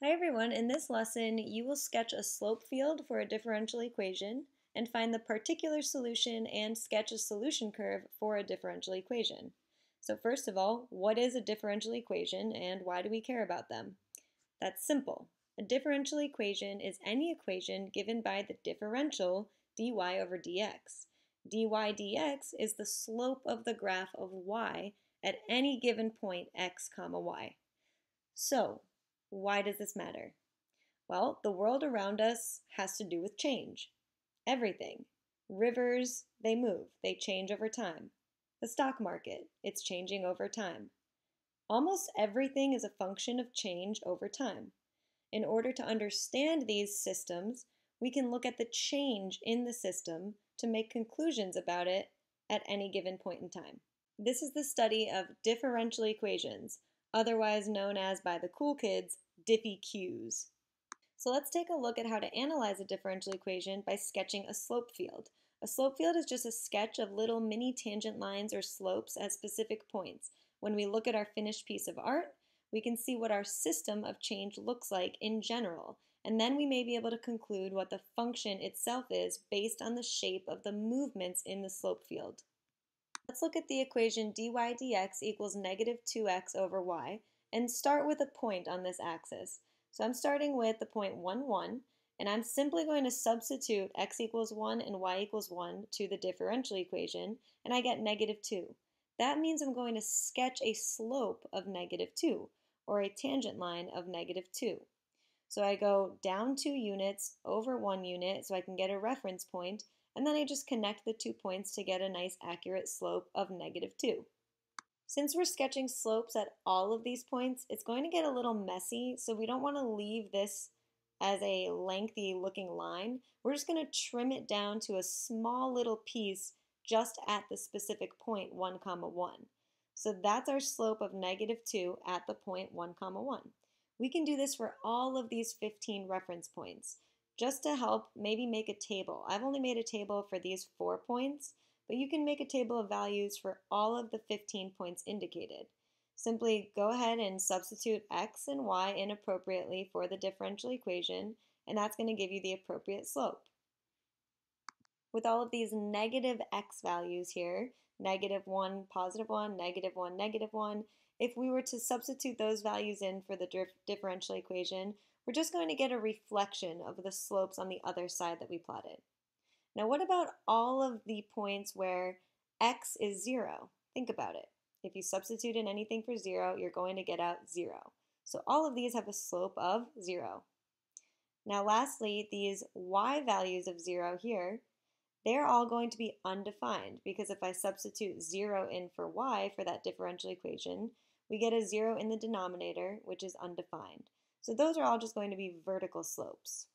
Hi everyone, in this lesson you will sketch a slope field for a differential equation and find the particular solution and sketch a solution curve for a differential equation. So first of all, what is a differential equation and why do we care about them? That's simple. A differential equation is any equation given by the differential dy over dx. dy dx is the slope of the graph of y at any given point x comma y. So, why does this matter? Well, the world around us has to do with change. Everything. Rivers, they move, they change over time. The stock market, it's changing over time. Almost everything is a function of change over time. In order to understand these systems, we can look at the change in the system to make conclusions about it at any given point in time. This is the study of differential equations, otherwise known as by the cool kids, diffy Qs. So let's take a look at how to analyze a differential equation by sketching a slope field. A slope field is just a sketch of little mini tangent lines or slopes at specific points. When we look at our finished piece of art, we can see what our system of change looks like in general, and then we may be able to conclude what the function itself is based on the shape of the movements in the slope field. Let's look at the equation dy dx equals negative 2x over y and start with a point on this axis. So I'm starting with the point 1, 1, and I'm simply going to substitute x equals 1 and y equals 1 to the differential equation, and I get negative 2. That means I'm going to sketch a slope of negative 2, or a tangent line of negative 2. So I go down 2 units over 1 unit so I can get a reference point, and then I just connect the 2 points to get a nice accurate slope of negative 2. Since we're sketching slopes at all of these points, it's going to get a little messy, so we don't want to leave this as a lengthy looking line. We're just going to trim it down to a small little piece just at the specific point 1, 1. So that's our slope of negative 2 at the point 1, 1. We can do this for all of these 15 reference points. Just to help, maybe make a table. I've only made a table for these 4 points, but you can make a table of values for all of the 15 points indicated. Simply go ahead and substitute x and y in appropriately for the differential equation, and that's going to give you the appropriate slope. With all of these negative x values here, negative 1, positive 1, negative 1, negative 1, if we were to substitute those values in for the differential equation, we're just going to get a reflection of the slopes on the other side that we plotted. Now what about all of the points where x is 0? Think about it. If you substitute in anything for 0, you're going to get out 0. So all of these have a slope of 0. Now lastly, these y values of 0 here, they're all going to be undefined because if I substitute 0 in for y for that differential equation, we get a 0 in the denominator, which is undefined. So those are all just going to be vertical slopes.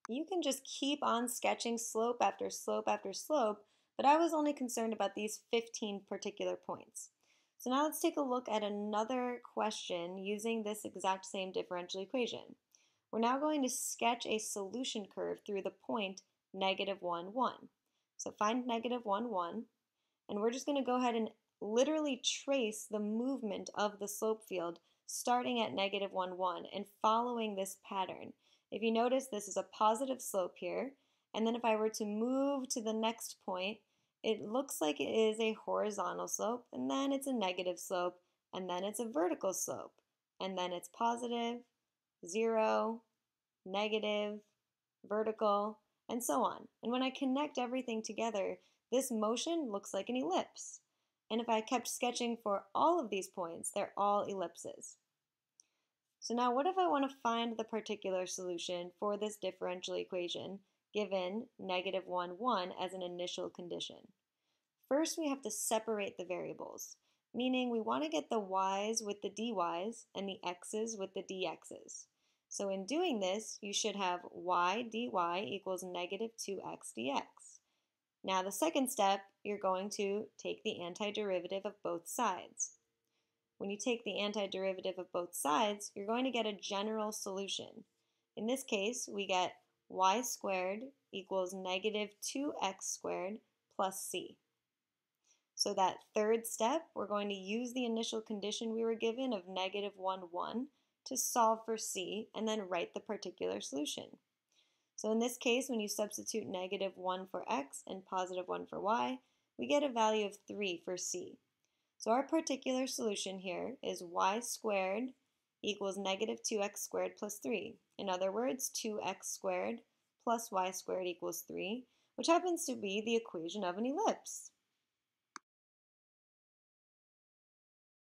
You can just keep on sketching slope after slope after slope, but I was only concerned about these 15 particular points. So now let's take a look at another question using this exact same differential equation. We're now going to sketch a solution curve through the point negative 1, 1. So find negative 1, 1, and we're just going to go ahead and literally trace the movement of the slope field starting at negative 1, 1 and following this pattern. If you notice, this is a positive slope here, and then if I were to move to the next point, it looks like it is a horizontal slope, and then it's a negative slope, and then it's a vertical slope, and then it's positive, 0, negative, vertical, and so on. And when I connect everything together, this motion looks like an ellipse. And if I kept sketching for all of these points, they're all ellipses. So now what if I want to find the particular solution for this differential equation given negative 1, 1 as an initial condition? First, we have to separate the variables, meaning we want to get the y's with the dy's and the x's with the dx's. So in doing this, you should have y dy equals negative 2x dx. Now the second step, you're going to take the antiderivative of both sides. When you take the antiderivative of both sides, you're going to get a general solution. In this case, we get y squared equals negative 2x squared plus c. So that third step, we're going to use the initial condition we were given of negative 1, 1 to solve for c and then write the particular solution. So in this case, when you substitute -1 for x and +1 for y, we get a value of 3 for c. So our particular solution here is y squared equals -2x squared plus 3. In other words, 2x squared plus y squared equals 3, which happens to be the equation of an ellipse.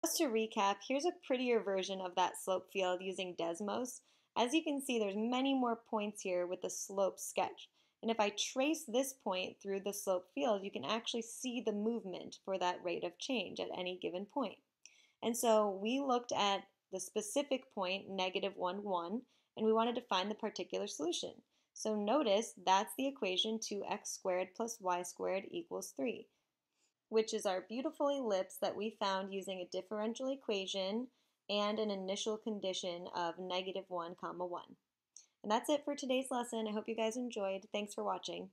Just to recap, here's a prettier version of that slope field using Desmos. As you can see, there's many more points here with the slope sketch. And if I trace this point through the slope field, you can actually see the movement for that rate of change at any given point. And so we looked at the specific point, -1, 1, and we wanted to find the particular solution. So notice that's the equation 2x squared plus y squared equals 3. Which is our beautiful ellipse that we found using a differential equation and an initial condition of -1, 1. And that's it for today's lesson. I hope you guys enjoyed. Thanks for watching.